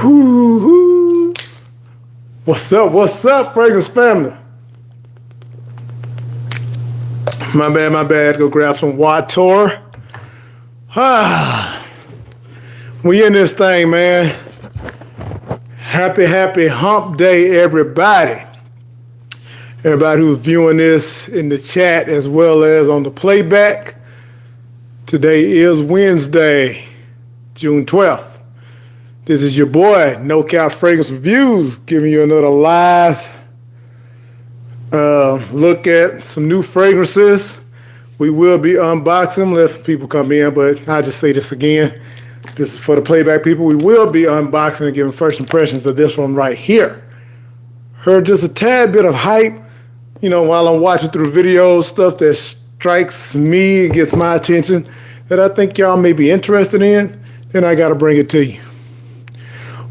Whoo-hoo. What's up, fragrance family? My bad. Go grab some water. We in this thing, man. Happy hump day, everybody. Everybody who's viewing this in the chat as well as on the playback. Today is Wednesday, June 12th. This is your boy, NoCap Fragrance Reviews, giving you another live look at some new fragrances. We will be unboxing if people come in, but I'll just say this again. This is for the playback people. We will be unboxing and giving first impressions of this one right here. Heard just a tad bit of hype, while I'm watching through the videos, stuff that strikes me and gets my attention that I think y'all may be interested in, then I got to bring it to you.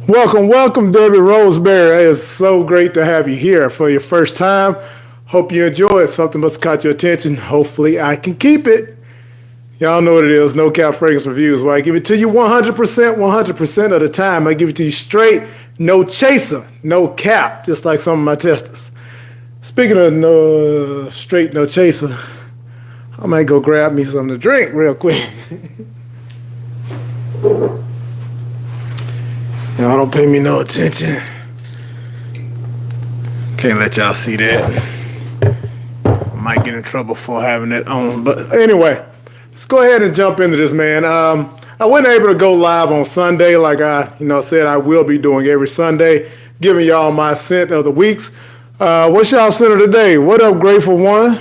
Welcome, Debbie Roseberry. It is so great to have you here for your first time. Hope you enjoy it. Something must have caught your attention. Hopefully I can keep it. Y'all know what it is, NoCap Fragrance Reviews, where I give it to you 100% of the time. I give it to you straight, no chaser, no cap, just like some of my testers. Speaking of no straight, no chaser, I might go grab me something to drink real quick. Y'all don't pay me no attention. Can't let y'all see that. I might get in trouble for having that on. But anyway, let's go ahead and jump into this, man. I wasn't able to go live on Sunday like I said I will be doing every Sunday, giving y'all my scent of the weeks. What's y'all scent of the day? What up, Grateful One?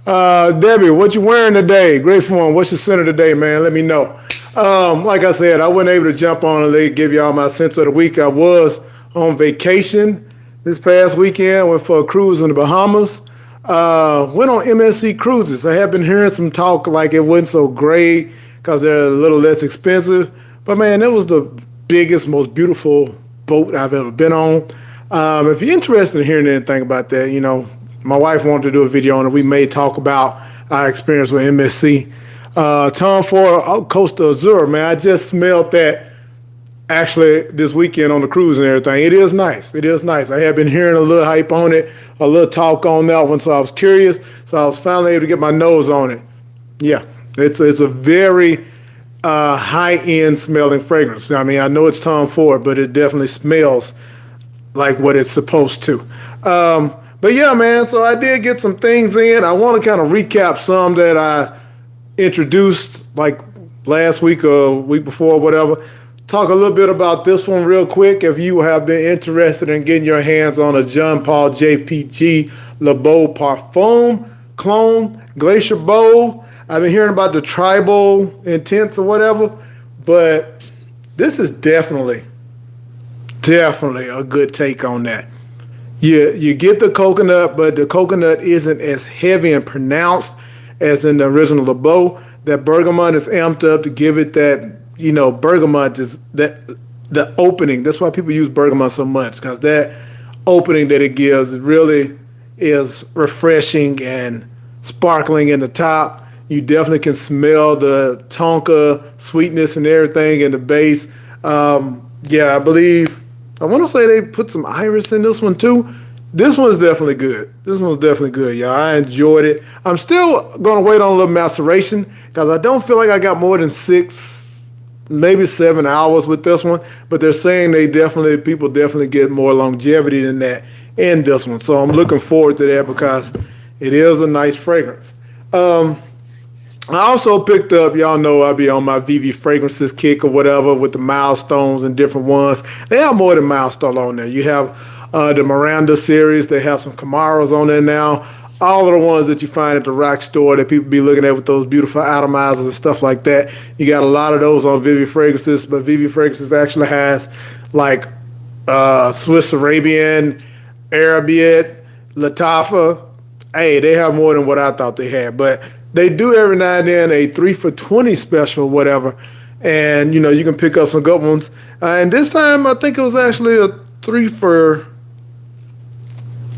Debbie, what you wearing today? Grateful One, what's your scent of the day, man? Let me know. Like I said, I wasn't able to jump on and give y'all my scents of the week. I was on vacation this past weekend. Went for a cruise in the Bahamas. Went on MSC Cruises. I have been hearing some talk like it wasn't so great because they're a little less expensive. But man, it was the biggest, most beautiful boat I've ever been on. If you're interested in hearing anything about that, my wife wanted to do a video on it. We may talk about our experience with MSC. Tom Ford, Costa Azure, man. I just smelled that actually this weekend on the cruise and everything. It is nice. I have been hearing a little hype on it, a little talk on that one, so I was curious. So I was finally able to get my nose on it. Yeah, it's a very high-end smelling fragrance. I mean, I know it's Tom Ford, but it definitely smells like what it's supposed to. But yeah, man, so I did get some things in. I want to kind of recap some that I introduced like last week or week before or whatever. Talk a little bit about this one real quick. If you have been interested in getting your hands on a Jean Paul JPG Le Beau Parfum clone Glacier Bowl. I've been hearing about the tribal intense or whatever, but this is definitely a good take on that. You get the coconut, but the coconut isn't as heavy and pronounced as in the original Le Beau. That bergamot is amped up to give it that, bergamot is the opening. That's why people use bergamot so much, because that opening that it gives really is refreshing and sparkling in the top. You definitely can smell the tonka sweetness and everything in the base. I want to say they put some iris in this one too. This one's definitely good. Y'all. I enjoyed it. I'm still going to wait on a little maceration because I don't feel like I got more than 6, maybe 7 hours with this one. But they're saying people definitely get more longevity than that in this one. So I'm looking forward to that because it is a nice fragrance. I also picked up, y'all know I'll be on my VV Fragrances kick or whatever with the milestones and different ones. They have more than milestone on there. You have the Miranda series. They have some Camaros on there now. All of the ones that you find at the rack store that people be looking at with those beautiful atomizers and stuff like that. You got a lot of those on Vivi Fragrances, but Vivi Fragrances actually has like Swiss Arabian, Arabiat, Latafa. Hey, they have more than what I thought they had, but they do every now and then a 3 for $20 special, whatever. And, you can pick up some good ones. And this time, I think it was actually a 3 for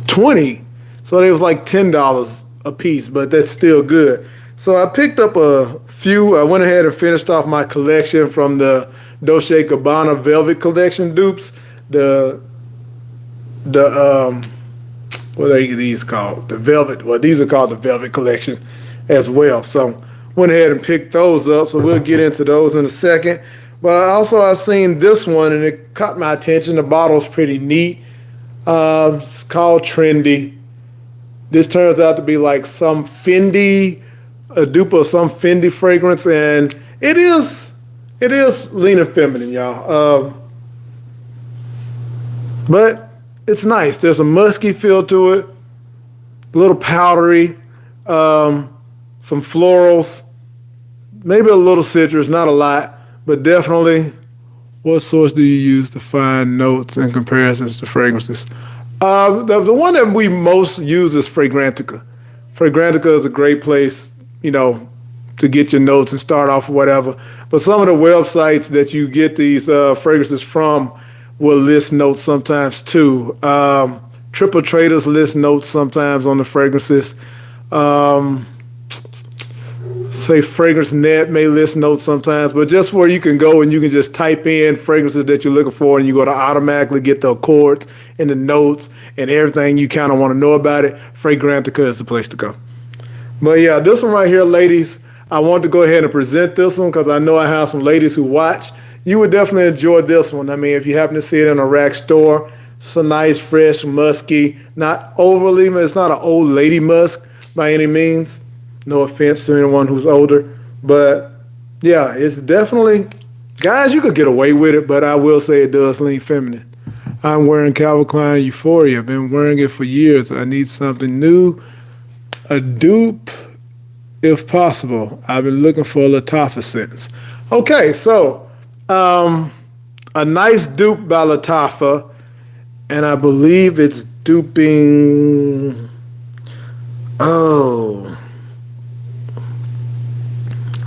$20. So it was like $10 a piece, but that's still good. So I picked up a few. I went ahead and finished off my collection from the Dolce & Gabbana Velvet Collection dupes. The what are these called? The Velvet. Well, these are called the Velvet Collection as well. So went ahead and picked those up. So we'll get into those in a second. But I seen this one and it caught my attention. The bottle's pretty neat. It's called Trendy. This turns out to be like some Fendi, a dupe of some Fendi fragrance, and it is lean and feminine, y'all. But it's nice. There's a musky feel to it, a little powdery, some florals, maybe a little citrus, not a lot, but definitely. What source do you use to find notes and comparisons to fragrances? The one that we most use is Fragrantica. Fragrantica is a great place, to get your notes and start off with whatever. But some of the websites that you get these fragrances from will list notes sometimes too. Triple Traders list notes sometimes on the fragrances. Say Fragrance Net may list notes sometimes, but just where you can go and you can just type in fragrances that you're looking for and you go to automatically get the accords and the notes and everything you kind of want to know about it, Fragrantica is the place to go. But yeah, this one right here, ladies, I want to go ahead and present this one because I know I have some ladies who watch. You would definitely enjoy this one. I mean, if you happen to see it in a rack store, it's a nice, fresh, musky, not overly, it's not an old lady musk by any means. No offense to anyone who's older, but yeah, it's definitely, guys, you could get away with it, but I will say it does lean feminine. I'm wearing Calvin Klein Euphoria. Been wearing it for years. I need something new, a dupe, if possible. I've been looking for a Lattafa since. Okay, so a nice dupe by Lattafa, and I believe it's duping.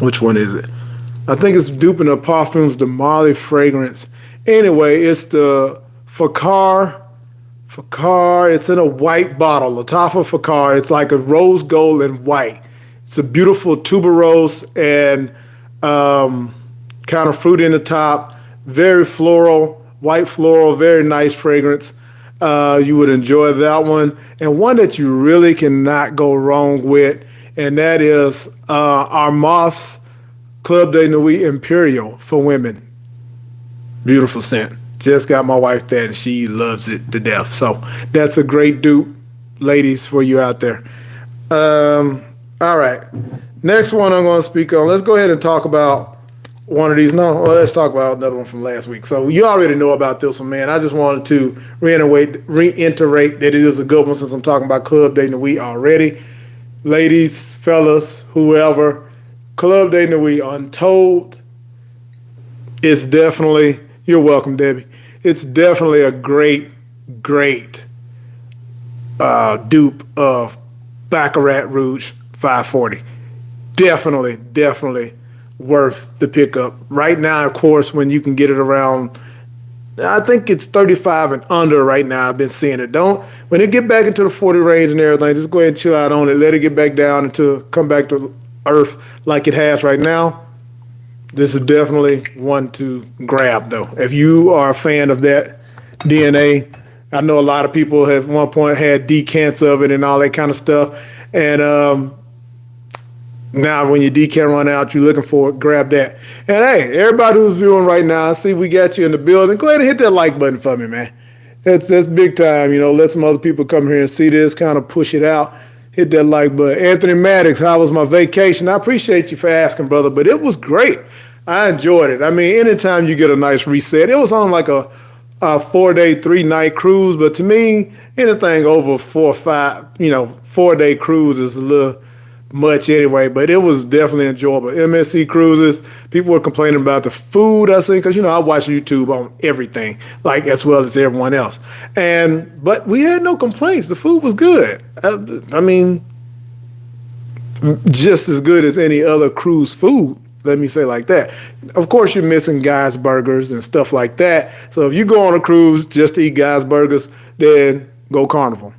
Which one is it? I think it's duping the Parfums de Marly fragrance. Anyway, it's the Fakar. It's in a white bottle. Lattafa Fakar. It's like a rose gold and white. It's a beautiful tuberose and kind of fruit in the top. Very floral, white floral, very nice fragrance. You would enjoy that one. And one that you really cannot go wrong with, and that is Armaf's Club de Nuit Imperial for women. Beautiful scent. Just got my wife that, and she loves it to death. So that's a great dupe, ladies, for you out there. All right. Next one I'm going to speak on. Let's go ahead and talk about one of these. Let's talk about another one from last week. So you already know about this one, man. I just wanted to reiterate that it is a good one since I'm talking about Club de Nuit already. Ladies, fellas, whoever, Club de Nuit Untold is definitely, you're welcome, Debbie. It's definitely a great dupe of Baccarat Rouge 540. Definitely worth the pickup. Right now, of course, when you can get it around, I think it's 35 and under right now. I've been seeing it. When it get back into the 40 range and everything, just go ahead and chill out on it. Let it get back down come back to earth like it has right now. This is definitely one to grab, though. If you are a fan of that DNA, I know a lot of people have at one point had decants of it and all that kind of stuff. And now when your decant run out, you're looking for it, grab that. And hey, everybody who's viewing right now, I see we got you in the building. Go ahead and hit that like button for me, man. That's big time. Let some other people come here and see this, kind of push it out. Hit that like button. Anthony Maddox, how was my vacation? I appreciate you for asking, brother, but it was great. I enjoyed it. I mean, anytime you get a nice reset, it was on like a 4-day, 3-night cruise, but to me, anything over 4 or 5, 4-day cruise is a little much anyway, but it was definitely enjoyable. MSC cruises, people were complaining about the food, I think, because, I watch YouTube on everything, like as well as everyone else. But we had no complaints. The food was good. I mean, just as good as any other cruise food. Let me say like that. Of course, you're missing guys' burgers and stuff like that. So if you go on a cruise just to eat guys' burgers, then go Carnival.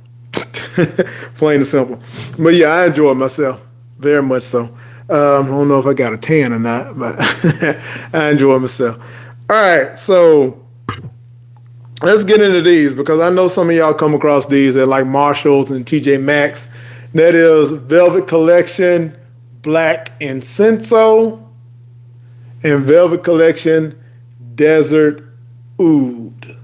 Plain and simple. But yeah, I enjoyed myself very much so. I don't know if I got a tan or not, but I enjoyed myself. All right, so let's get into these because I know some of y'all come across these at like Marshalls and TJ Maxx. That is Velvet Collection Black Incenso and Velvet Collection Desert Oud.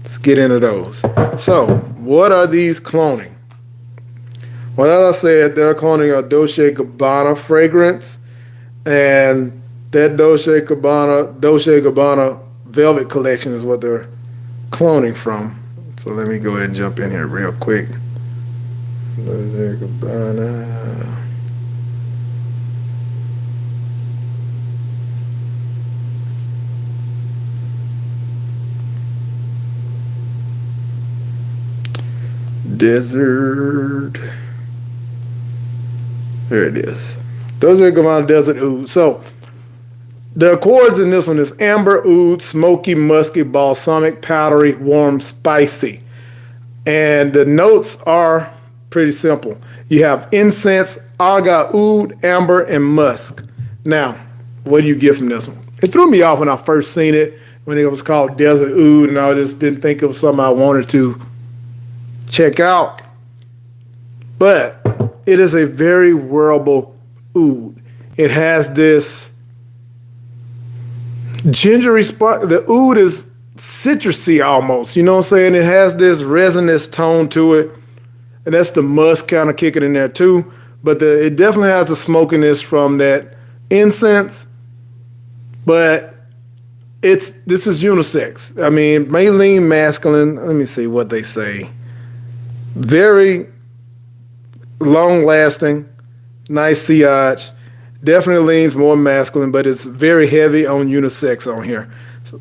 Let's get into those. So, what are these cloning? Well, as I said, they're cloning a Dolce & Gabbana fragrance, and that Dolce & Gabbana Velvet Collection is what they're cloning from. So let me go ahead and jump in here real quick. Dolce & Gabbana. Desert. There it is. Dolce & Gabbana Desert Oud. So the accords in this one is amber, oud, smoky, musky, balsamic, powdery, warm, spicy. And the notes are pretty simple. You have incense, agave, oud, amber, and musk. Now, what do you get from this one? It threw me off when I first seen it, when it was called Desert Oud, and I just didn't think it was something I wanted to check out. But it is a very wearable oud. It has this gingery spark. The oud is citrusy almost, you know what I'm saying? It has this resinous tone to it, and that's the musk kind of kicking in there too. But it definitely has the smokiness from that incense, but this is unisex. I mean, may lean masculine. Let me see what they say. Very long lasting, nice sillage. Definitely leans more masculine, but it's very heavy on unisex on here.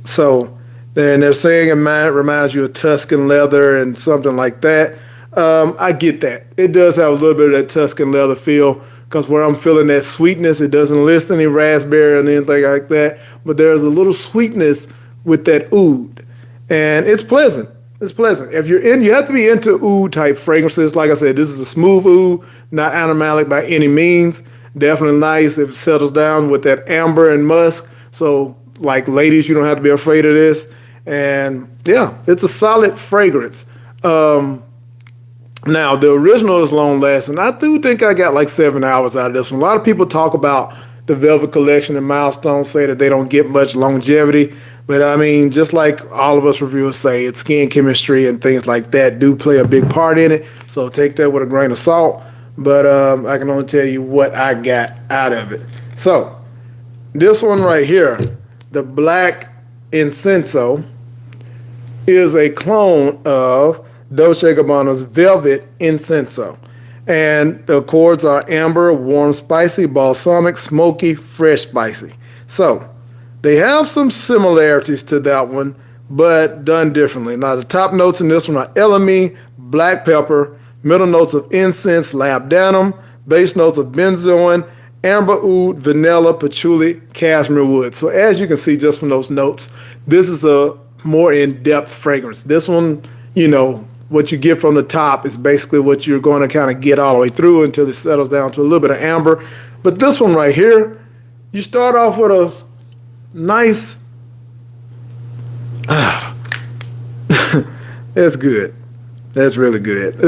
So, and they're saying it reminds you of Tuscan leather and something like that. I get that. It does have a little bit of that Tuscan leather feel, because where I'm feeling that sweetness, it doesn't list any raspberry or anything like that, but there's a little sweetness with that oud, and it's pleasant. It's pleasant. If you're in, you have to be into oud type fragrances. Like I said, this is a smooth oud, not animalic by any means. Definitely nice if it settles down with that amber and musk. So, like ladies, you don't have to be afraid of this. And yeah, it's a solid fragrance. Now, the original is long lasting. I do think I got like 7 hours out of this one. A lot of people talk about the Velvet Collection and Milestone, say that they don't get much longevity. But I mean, just like all of us reviewers say, it's skin chemistry and things like that do play a big part in it. So take that with a grain of salt. But I can only tell you what I got out of it. So this one right here, the Black Incenso, is a clone of Dolce & Gabbana's Velvet Incenso. And the accords are amber, warm, spicy, balsamic, smoky, fresh, spicy. So they have some similarities to that one, but done differently. Now, the top notes in this one are elemi, black pepper, middle notes of incense, labdanum, base notes of benzoin, amber oud, vanilla, patchouli, cashmere wood. So as you can see just from those notes, this is a more in-depth fragrance. This one, you know, what you get from the top is basically what you're going to kind of get all the way through until it settles down to a little bit of amber. But this one right here, you start off with a nice, that's good. That's really good.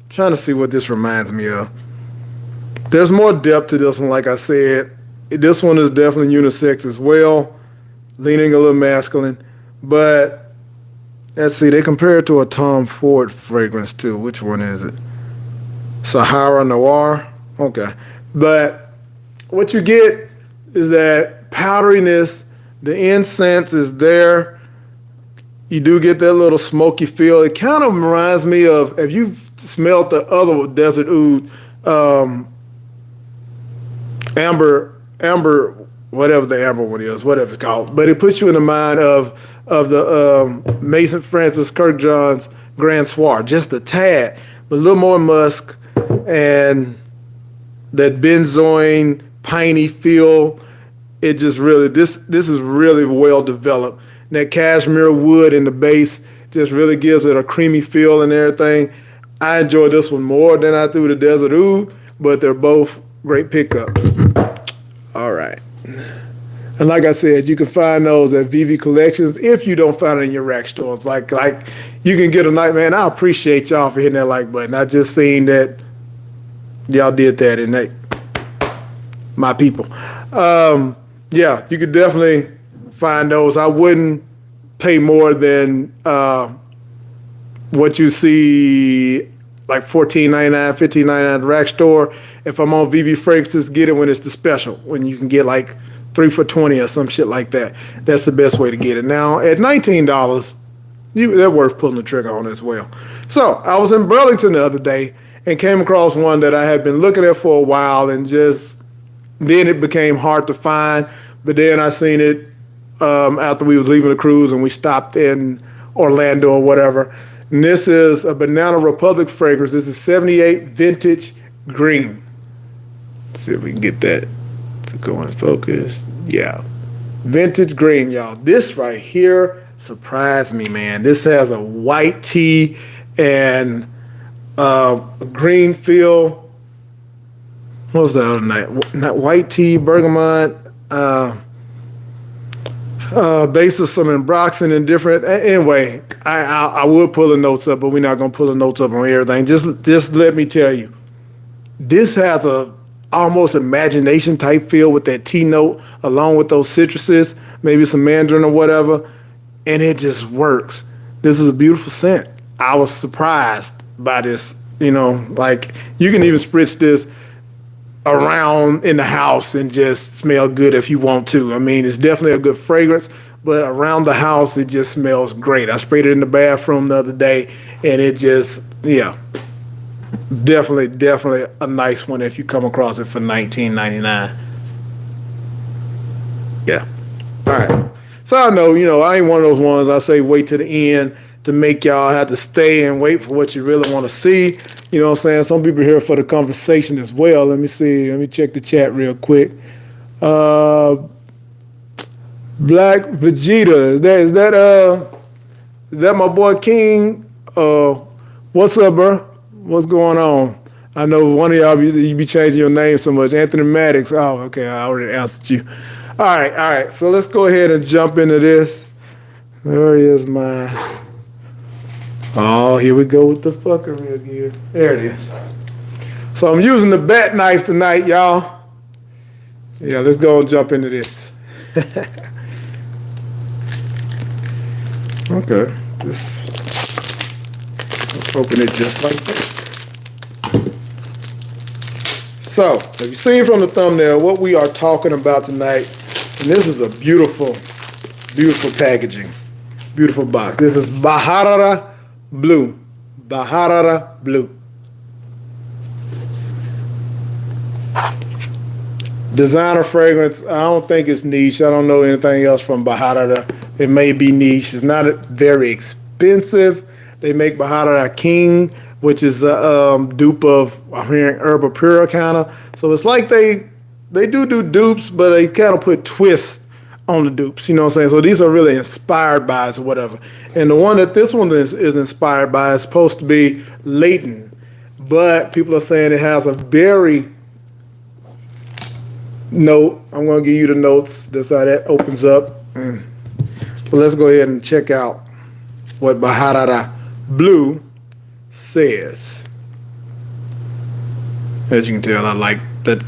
Trying to see what this reminds me of. There's more depth to this one, like I said. This one is definitely unisex as well, leaning a little masculine. But let's see, they compare it to a Tom Ford fragrance too. Which one is it? Sahara Noir. Okay. But what you get is that powderiness. The incense is there. You do get that little smoky feel. It kind of reminds me of, if you've smelled the other Desert Oud, amber, whatever the amber one is, whatever it's called. But it puts you in the mind of the Mason Francis Kirkjohn's Grand Soir, just a tad, but a little more musk and that benzoin, piney feel. It just really, this is really well developed. And that cashmere wood in the base just really gives it a creamy feel and everything. I enjoyed this one more than I do the Desert Oud, but they're both great pickups. All right. And like I said, you can find those at VV Collections if you don't find it in your rack stores. Like you can get a night, man. I appreciate y'all for hitting that like button. I just seen that y'all did that, and they, my people. Yeah, you could definitely find those. I wouldn't pay more than what you see, like $14.99, $15.99 at the rack store. If I'm on VV Fragrances, get it when it's the special, when you can get like 3 for $20 or some shit like that. That's the best way to get it. Now at $19, they're worth pulling the trigger on as well. So I was in Burlington the other day and came across one that I had been looking at for a while, and just then it became hard to find. But then I seen it after we was leaving the cruise and we stopped in Orlando or whatever. And this is a Banana Republic fragrance. This is 78 Vintage Green. Let's see if we can get that to go in focus. Yeah. Vintage Green, y'all. This right here surprised me, man. This has a white tea and a green feel. What was the other night? Not white tea, bergamot, basis some ambroxan and different. Anyway, I would pull the notes up, but we're not gonna pull the notes up on everything. Just let me tell you, this has a almost imagination type feel with that tea note, along with those citruses, maybe some mandarin or whatever, and it just works. This is a beautiful scent. I was surprised by this. You know, like you can even spritz this around in the house and just smell good if you want to. I mean, it's definitely a good fragrance, but around the house, it just smells great. I sprayed it in the bathroom the other day, and it just, yeah, definitely a nice one if you come across it for $19.99. Yeah. All right. So I know, I ain't one of those ones I say wait to the end to make y'all have to stay and wait for what you really want to see. You know what I'm saying? Some people are here for the conversation as well. Let me see. Let me check the chat real quick. Black Vegeta. Is that my boy King? What's up, bro? What's going on? I know one of y'all, you be changing your name so much. Anthony Maddox. Oh, okay. I already answered you. All right. So let's go ahead and jump into this. Where is my... Oh, here we go with the fuckery again. There it is. So I'm using the bat knife tonight, y'all. Yeah, let's go and jump into this. Okay. Let's open it just like that. So, have you seen from the thumbnail what we are talking about tonight? And this is a beautiful, beautiful packaging. Beautiful box. This is Bharara Bleu. Bharara Bleu. Designer fragrance. I don't think it's niche. I don't know anything else from Bahara. It may be niche. It's not very expensive. They make Bahara King, which is a dupe of, I'm hearing Herba Pura kind of. So it's like they do dupes, but they kind of put twists on the dupes, you know what I'm saying? So these are really inspired by or whatever. And the one that this one is inspired by is supposed to be Leighton, but people are saying it has a berry note. I'm going to give you the notes. That's how that opens up. But let's go ahead and check out what Bharara Bleu says. As you can tell, I like the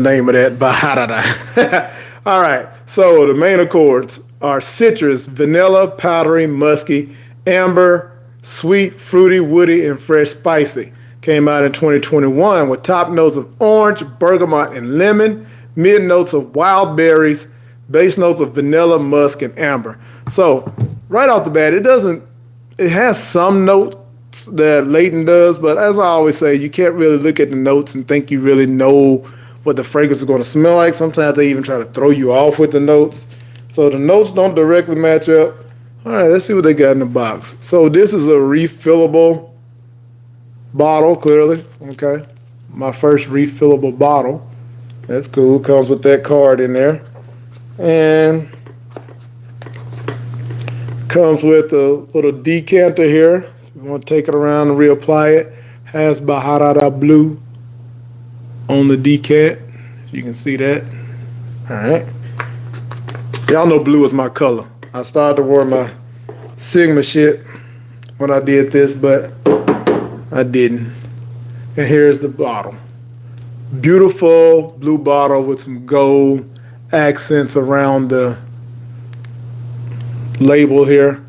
name of that, Bharara. All right, so the main accords are citrus, vanilla, powdery, musky, amber, sweet, fruity, woody, and fresh spicy. Came out in 2021 with top notes of orange, bergamot, and lemon, mid notes of wild berries, base notes of vanilla, musk, and amber. So right off the bat, it has some notes that Leighton does, but as I always say, you can't really look at the notes and think you really know what the fragrance is going to smell like. Sometimes they even try to throw you off with the notes. So the notes don't directly match up. All right, let's see what they got in the box. So this is a refillable bottle, clearly. Okay, my first refillable bottle. That's cool. Comes with that card in there. And comes with a little decanter here. If you want to take it around and reapply it. Has Bharara Bleu on the decant. You can see that. All right. Y'all know blue is my color. I started to wear my Sigma shit when I did this, but I didn't. And here's the bottle. Beautiful blue bottle with some gold accents around the label here.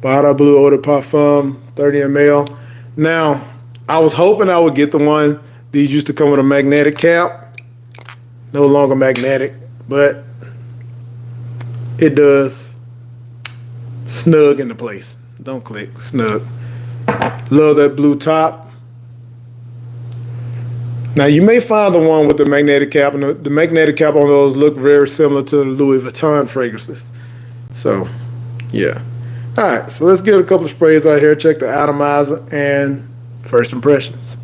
Bahara Bleu Eau de Parfum, 30 ml. Now, I was hoping I would get the one. These used to come with a magnetic cap. No longer magnetic, but it does snug into place. Don't click, snug. Love that blue top. Now you may find the one with the magnetic cap, and the magnetic cap on those look very similar to the Louis Vuitton fragrances. So, yeah. All right, so let's get a couple of sprays out here. Check the atomizer and first impressions.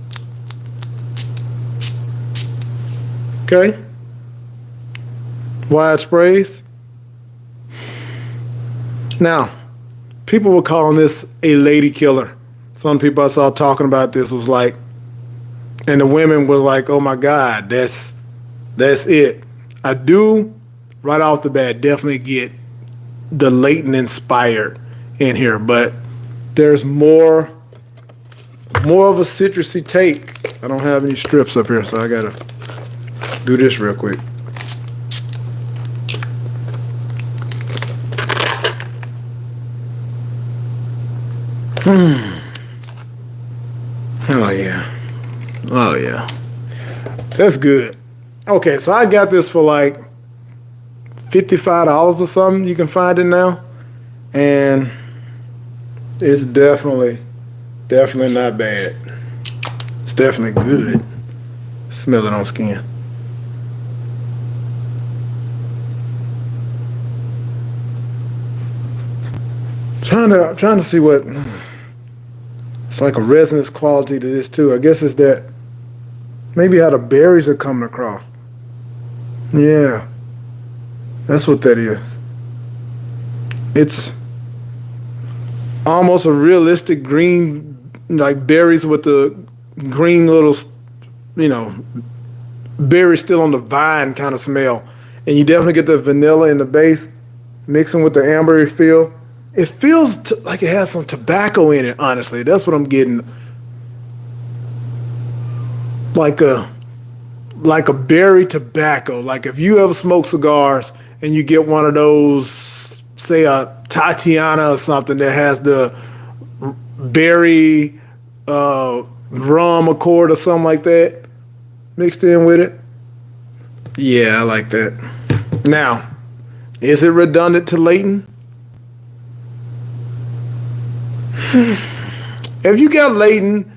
Okay. Wide sprays. Now, people were calling this a lady killer. Some people I saw talking about this was like, and the women were like, oh my God, that's it. I do, right off the bat, definitely get the Leighton inspired in here, but there's more of a citrusy take. I don't have any strips up here, so I gotta do this real quick. Oh yeah. Oh yeah. That's good. Okay, so I got this for like $55 or something. You can find it now. And it's definitely not bad. It's definitely good. Smell it on skin. Trying to see what. It's like a resonance quality to this too. I guess it's that maybe how the berries are coming across. Yeah, that's what that is. It's almost a realistic green, like berries with the green little, berries still on the vine kind of smell. And you definitely get the vanilla in the base, mixing with the ambery feel. It feels like it has some tobacco in it, honestly. That's what I'm getting. Like a berry tobacco. Like if you ever smoke cigars and you get one of those, say a Tatiana or something that has the berry rum accord or something like that mixed in with it. Yeah, I like that. Now, is it redundant to Leighton? If you got Leighton,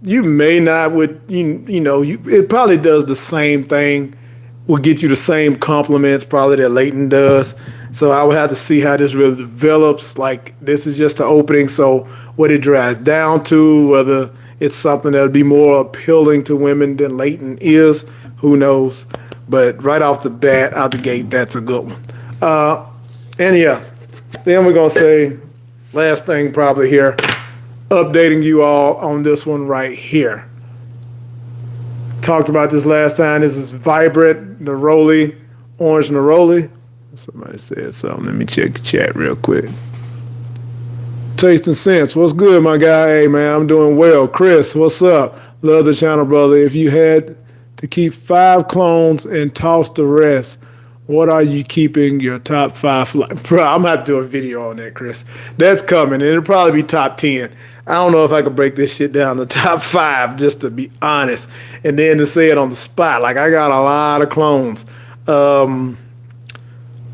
you may not it probably does the same thing, will get you the same compliments probably that Leighton does. So I would have to see how this really develops. Like this is just the opening, so what it dries down to, whether it's something that'll be more appealing to women than Leighton is, who knows? But right off the bat, out the gate, that's a good one. And yeah, then we're gonna say last thing probably here, updating you all on this one right here. Talked about this last time. This is Vibrant Neroli, Orange Neroli. Somebody said something. Let me check the chat real quick. Taste and Sense. What's good, my guy? Hey, man, I'm doing well. Chris, what's up? Love the channel, brother. If you had to keep 5 clones and toss the rest, what are you keeping your top 5? Bro, I'm going to have to do a video on that, Chris. That's coming, and it'll probably be top 10. I don't know if I could break this shit down to top 5, just to be honest, and then to say it on the spot. Like, I got a lot of clones.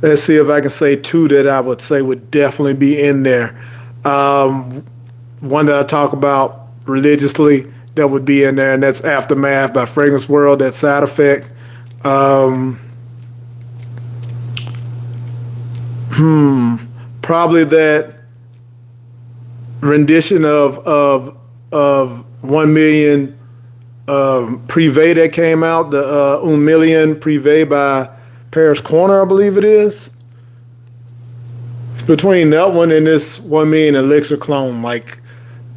Let's see if I can say 2 that I would say would definitely be in there. One that I talk about religiously that would be in there, and that's Aftermath by Fragrance World, that Side Effect. Probably that rendition of 1 Million Privé that came out, the 1 Million Privé by Paris Corner, I believe it is. It's between that one and this 1 Million Elixir clone. Like,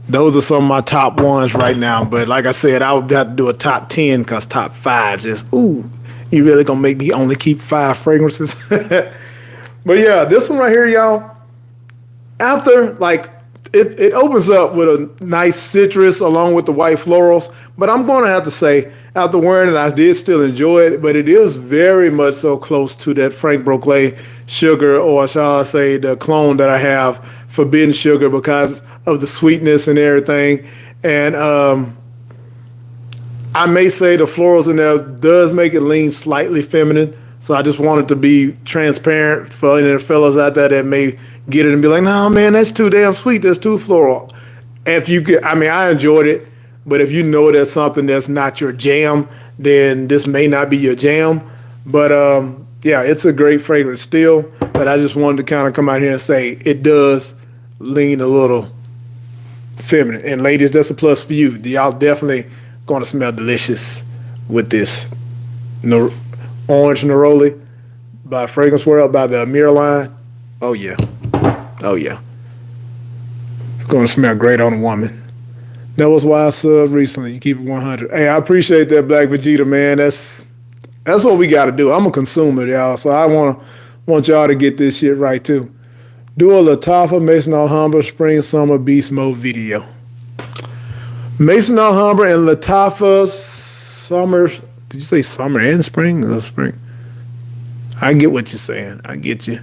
those are some of my top ones right now. But like I said, I would have to do a top 10 because top 5 just, ooh, you really gonna make me only keep 5 fragrances? But yeah, this one right here, y'all, after like it opens up with a nice citrus along with the white florals. But I'm going to have to say, after wearing it, I did still enjoy it, but it is very much so close to that Frank Broclet sugar, or shall I say the clone that I have, Forbidden Sugar, because of the sweetness and everything. And I may say the florals in there does make it lean slightly feminine. So I just wanted to be transparent for any fellas out there that may get it and be like, no, man, that's too damn sweet. That's too floral. If you could, I mean, I enjoyed it, but if you know that's something that's not your jam, then this may not be your jam. But yeah, it's a great fragrance still. But I just wanted to kind of come out here and say it does lean a little feminine. And ladies, that's a plus for you. Y'all definitely going to smell delicious with this Orange Neroli by Fragrance World, by the Amir line. Oh yeah. Oh yeah. It's going to smell great on a woman. That was why I subbed recently. You keep it 100. Hey, I appreciate that, Black Vegeta, man. That's what we got to do. I'm a consumer, y'all, so I want y'all to get this shit right too. Do a Lattafa Maison Alhambra Spring Summer Beast Mode video. Maison Alhambra and Lattafa Summer. Did you say summer and spring? Or spring? I get what you're saying. I get you.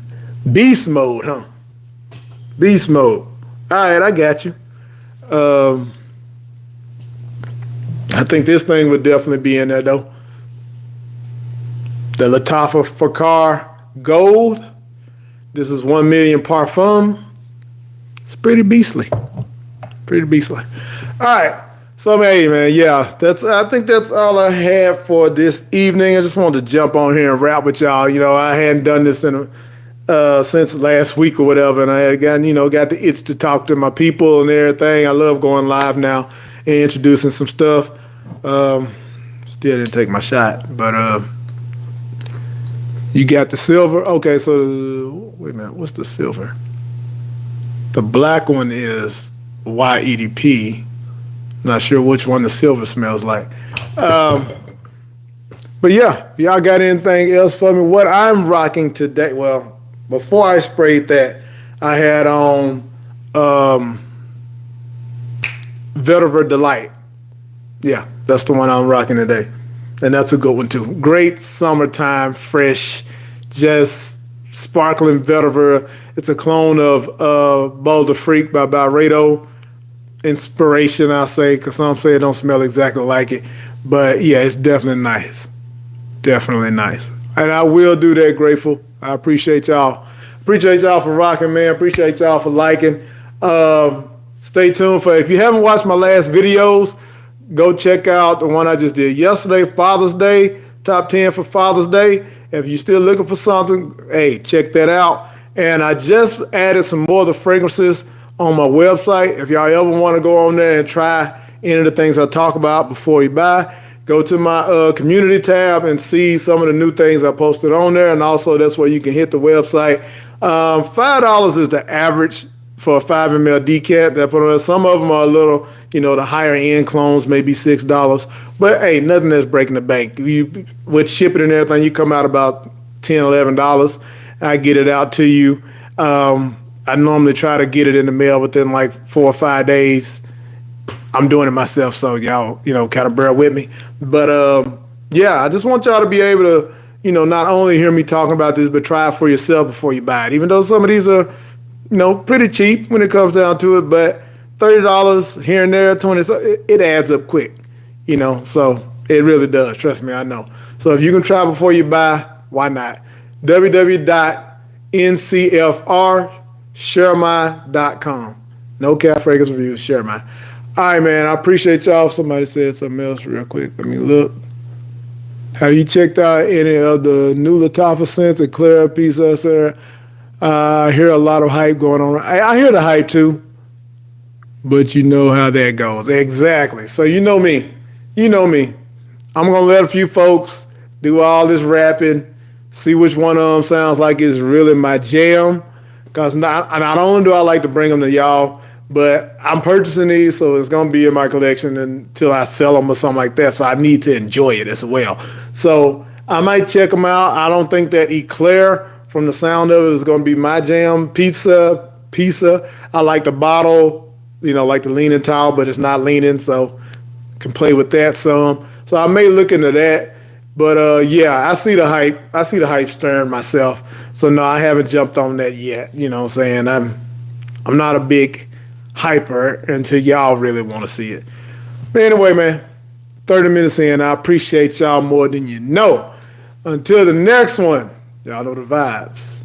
Beast mode, huh? Beast mode. All right, I got you. I think this thing would definitely be in there, though. The Lattafa Fakar Gold. This is 1 million parfum. It's pretty beastly. Pretty beastly. All right. So, hey, man, yeah, I think that's all I have for this evening. I just wanted to jump on here and rap with y'all. You know, I hadn't done this since last week or whatever, and I had got the itch to talk to my people and everything. I love going live now and introducing some stuff. Still didn't take my shot, but you got the silver. Okay, so wait a minute, what's the silver? The black one is YEDP. Not sure which one the silver smells like. But yeah, y'all got anything else for me? What I'm rocking today, well, before I sprayed that, I had on Vetiver Delight. Yeah, that's the one I'm rocking today. And that's a good one too. Great summertime, fresh, just sparkling vetiver. It's a clone of Boulder Freak by Bharara. Inspiration, I'll say, because some say it don't smell exactly like it. But yeah, it's definitely nice. Definitely nice. And I will do that, Grateful. I appreciate y'all. Appreciate y'all for rocking, man. Appreciate y'all for liking. Stay tuned for, if you haven't watched my last videos, go check out the one I just did yesterday, Father's Day, top 10 for Father's Day. If you're still looking for something, hey, check that out. And I just added some more of the fragrances on my website. If y'all ever want to go on there and try any of the things I talk about before you buy, go to my community tab and see some of the new things I posted on there. And also that's where you can hit the website. $5 is the average for a 5 ml decant that I put on there. Some of them are a little, the higher end clones, maybe $6. But hey, nothing that's breaking the bank. With shipping and everything, you come out about $10, $11. I get it out to you. I normally try to get it in the mail within like 4 or 5 days. I'm doing it myself, so y'all, kind of bear with me. But yeah, I just want y'all to be able to, not only hear me talking about this, but try it for yourself before you buy it. Even though some of these are, pretty cheap when it comes down to it, but $30 here and there, 20, so it adds up quick, so it really does. Trust me, I know. So if you can try before you buy, why not? www.ncfrsharemine.com. NoCap Fragrance Reviews, share mine. All right, man, I appreciate y'all. Somebody said something else real quick. Let me look. Have you checked out any of the new Lattafa scents at Clara Pizza, sir? I hear a lot of hype going on. I hear the hype too, but you know how that goes. Exactly. So you know me. I'm going to let a few folks do all this rapping, see which one of them sounds like it's really my jam. Because not only do I like to bring them to y'all, but I'm purchasing these, so it's going to be in my collection until I sell them or something like that. So I need to enjoy it as well. So I might check them out. I don't think that Eclair from the sound of it, is going to be my jam. Pizza. I like the bottle, like the leaning towel, but it's not leaning, so can play with that some. So I may look into that. But yeah, I see the hype. I see the hype stirring myself. So no, I haven't jumped on that yet. You know what I'm saying? I'm not a big hyper until y'all really want to see it. But anyway, man, 30 minutes in, I appreciate y'all more than you know. Until the next one, y'all know the vibes.